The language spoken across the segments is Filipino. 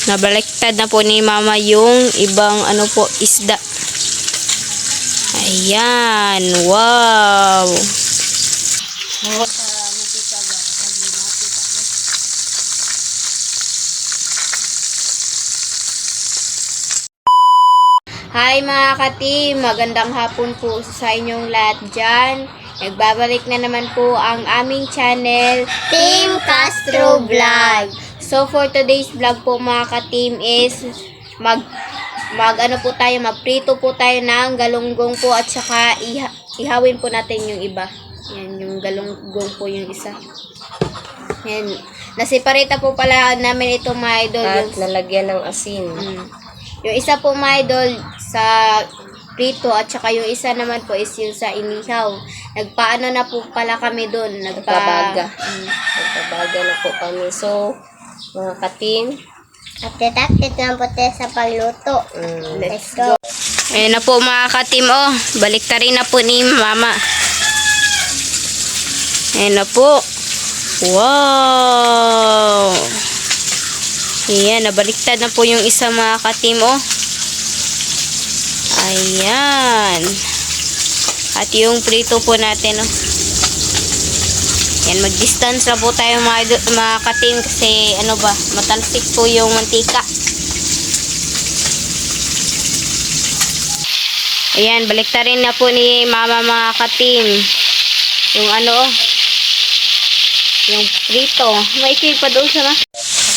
Nabaliktad na po ni mama yung ibang isda. Ayan. Wow. Hi mga ka-team, magandang hapon po sa inyong lahat dyan. Nagbabalik na naman po ang aming channel, Team Castro Vlog. So for today's vlog po mga ka-team is magprito po tayo ng galunggong po at saka ihawin po natin yung iba. Yan, yung galunggong po yung isa. Yan. Nasiparita po pala namin ito mga idol. At nalagyan ng asin. Yung isa po mga idol sa prito at saka yung isa naman po is yung sa inihaw. Nagpaano na po pala kami doon. Nagbabaga na po kami. So, mga ka-team, Update lang po tayo sa pagluto. Let's go. Ayan na po mga ka-team. Oh, baliktarin na po ni mama. Ayan na po. Wow. Ayan, nabaliktad na po yung isa mga ka-team. Oh. Ayan. At yung prito po natin. Oh. Yan, mag-distance na po tayo mga ka-team kasi matalsik po yung mantika. Ayan, baliktarin na po ni mama mga ka-team. Yung yung prito. May pa doon sa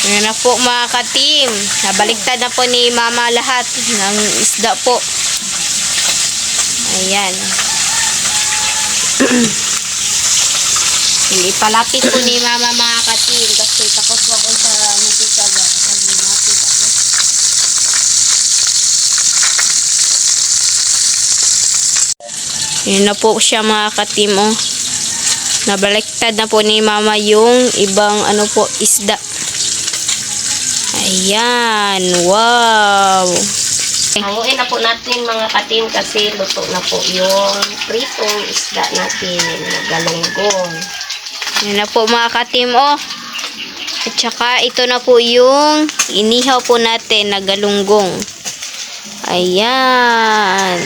Ayan na po mga ka-team. Nabaliktad na po ni mama lahat ng isda po. Ayan. Hindi palapit po ni mama mga ka-team kasi takot po ako sa mantika ba. Ayan na po siya mga ka-team. Oh. Nabaliktad na po ni mama yung ibang isda. Ayan. Wow. hanguin na po natin mga ka-team kasi luto na po yung pritong isda natin na galunggong. Ayan na po mga ka-team. Oh. At saka ito na po yung inihaw po natin na galunggong. Ayan.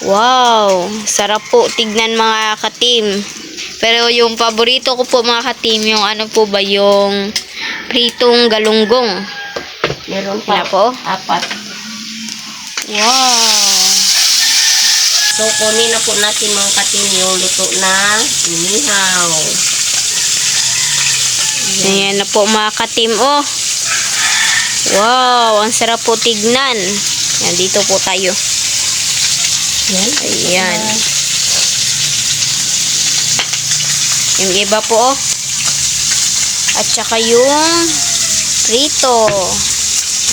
Wow. Sarap po tignan mga ka-team. Pero yung paborito ko po mga ka-team, yung yung pritong galunggong. Meron pa po? 4. Wow. So, kunin na po natin mga ka-team yung luto na inihaw. Ayan na po mga ka-team. Oh. Wow. Ang sarap po tignan. Yan, dito po tayo. Yan. Ayan. Yung iba po, oh. At saka yung prito.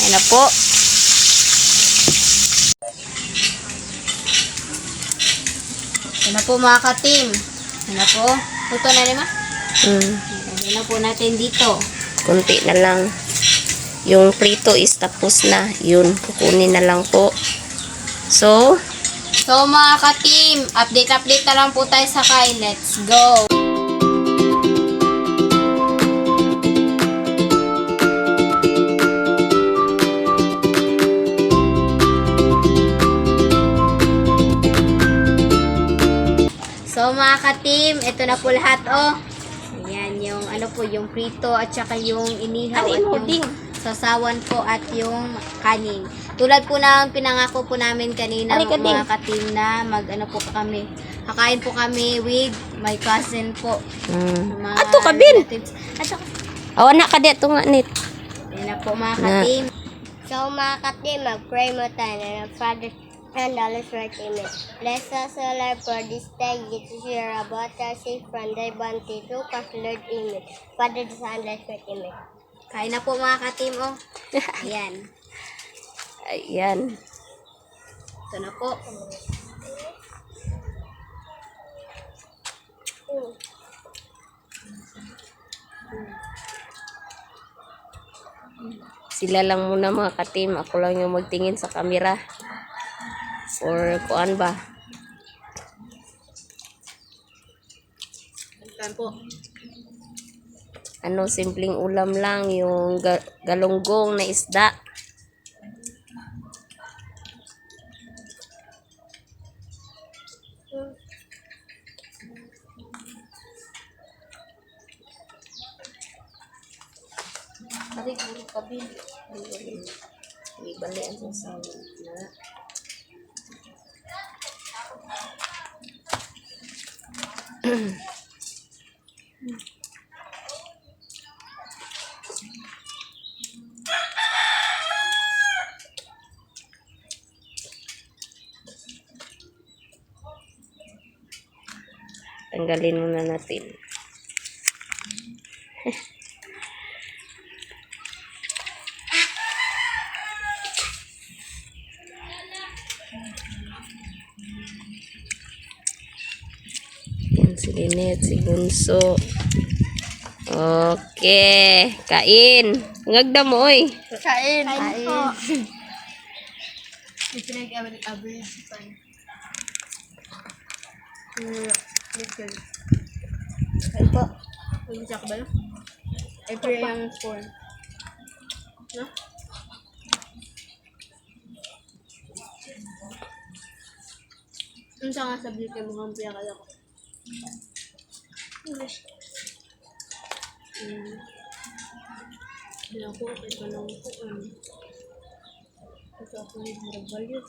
Ayan na po. Ayan na po mga ka-team. Ayan na po. Luto na lima? Ayan na po natin dito. Kunti na lang. Yung prito is tapos na. Yun, kukunin na lang po. So mga ka-team, update na lang po tayo sa kain. Let's go! So mga ka-team, ito na po lahat, oh. Ayan, yung yung prito at saka yung inihaw at yung sasawan po at yung kanin. Tulad po ng pinangako po namin kanina mga ka-team na po kami. Kakain po kami with my cousin po. Ato ka, Bin! Ato ka. awan na ka dito nga nit. Ayan na po mga ka-team. So mga ka-team, mag-pray mo tayo na Father and Holy Spirit, amen. Bless us, O Lord, for this day. Get to hear about us safe from thy bounty. Through us, Lord, amen. Father, the Son, and the Spirit, amen. Kain na po mga ka-team, oh. Ayan. Ayan. Ito na po. Sila lang muna mga ka-team. Ako lang yung magtingin sa camera. Or kuan ba? Ayan po. simpleng ulam lang, yung galunggong na isda. Mari puro kabil. May bali ang sasawa na. Tanggalin muna natin. Yan si Lynette, si Bunso. Okay, kain. Ngagda mo oy. Kain. po. Ito na yung average pan. Listen. Kain po. Pag-check ba yun? Ito yung phone. No? Ang sa nga sabi kayo mga piya kaya ko. Ako, ito lang ko. Ito ako yung narabalyo.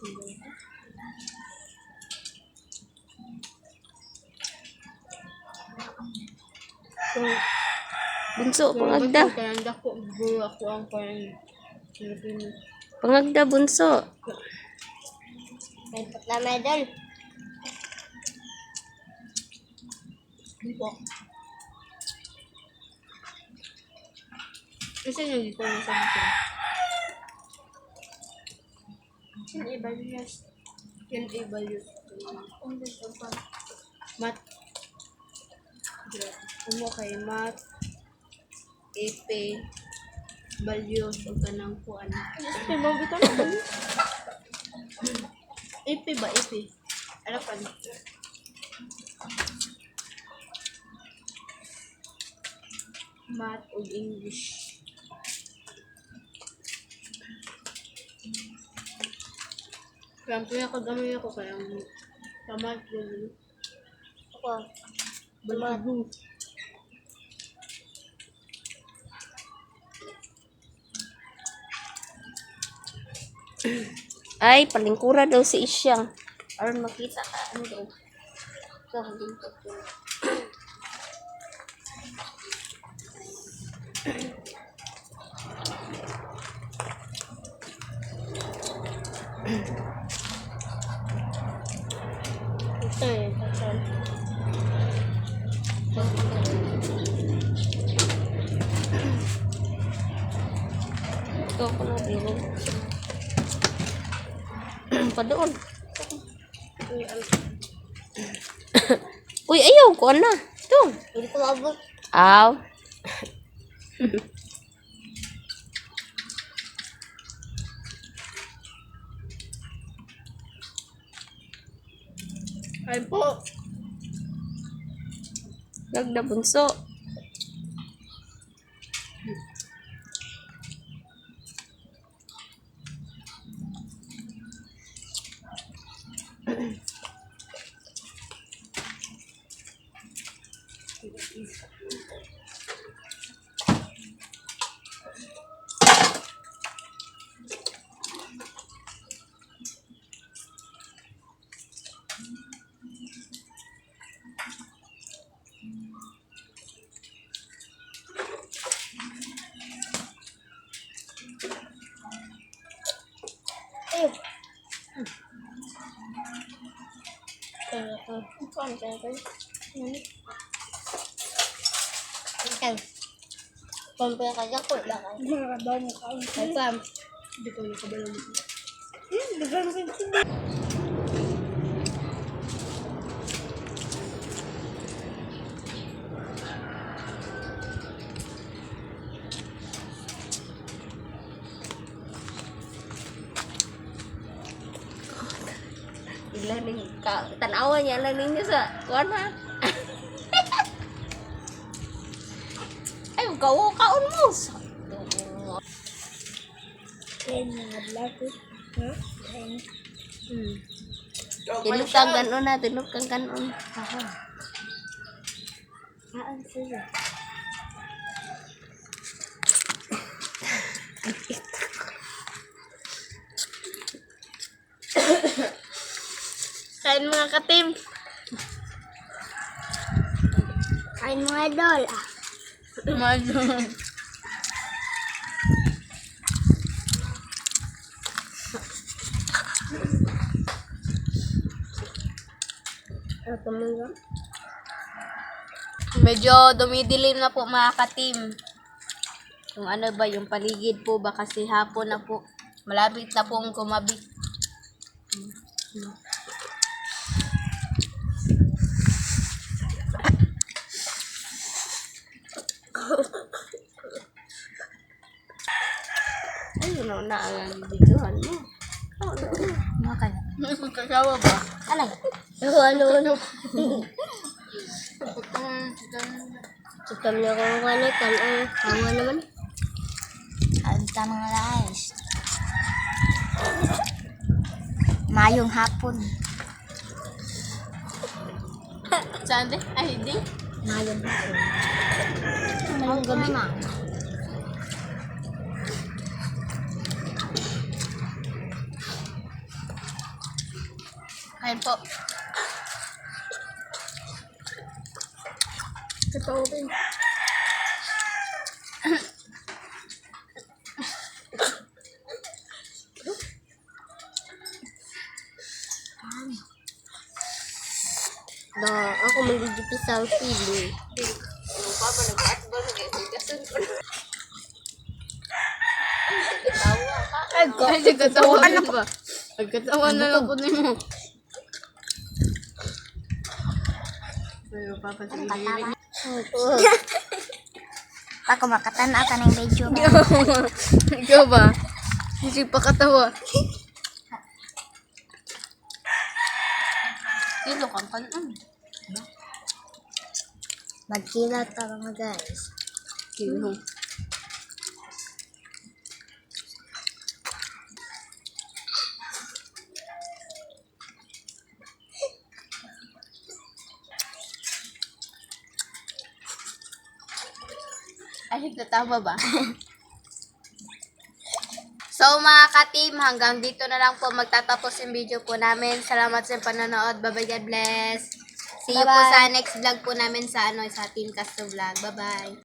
Bunso, pangagda. Kaya ko, guro ako ang parang Filipino. Pangagda, bunso. May pot na medal. Hindi po. Kasi hindi ko nasabi ko. Yan i-values. Yan i-values. Mat. Umo kay mat. EP. Values. Huwag ka nang kuan. EP ba? Ito na values. EP ba? EP. Ano pa? Math o English. Kaya pinakagamay ako kaya sa math yun. Ako. Balago. Ay, palingkura daw si Isyang. Aron makita ka. Ano daw? Ito, hindi po. Ito eh. Ito ako na biro. Pa doon. Uy, ayaw ko na. Ito. Hindi ko mabot. Aw. Ay po. Gagda bunso. Ayun. Pampaya ka dyan, kula ka. Ay, Pam. Hindi ko yung kabalang mo. Ilaning ka. Tanawa niya lang ninyo sa kuwan ha. Ayaw. Kaon mo. Tinok kang ganon na, tinok kang ganon. Kain mga katim. Kain mga idol. Apa mga? Medyo dumidilim na po mga katim. Yung ano ba, yung paligid po ba kasi hapon na po. Malapit na pong kumabi. Ayun na ang videohan mo. Kasawa ba? Ano? Tukam na ko kanikan. Kawa naman. Anta mga guys. Mayong hapon. Saan de? Ay, di. Mayong hapon. Mayong gabi na. Kain po. Totoo din. Ako magigit sa pili. Ay, nagkatawa na ba? Nagkatawa na lang po mo. Ako makatana ka ng video. Ikaw ba? Hindi pa katawa. Sino kang kanon? Magkilat ka mga guys. Sino? Ay, tama ba? So mga ka-team, hanggang dito na lang po magtatapos yung video po namin. Salamat sa panonood. Bye-bye, God bless. See you po Bye-bye. sa next vlog po namin sa Team Castro Vlog. Bye-bye.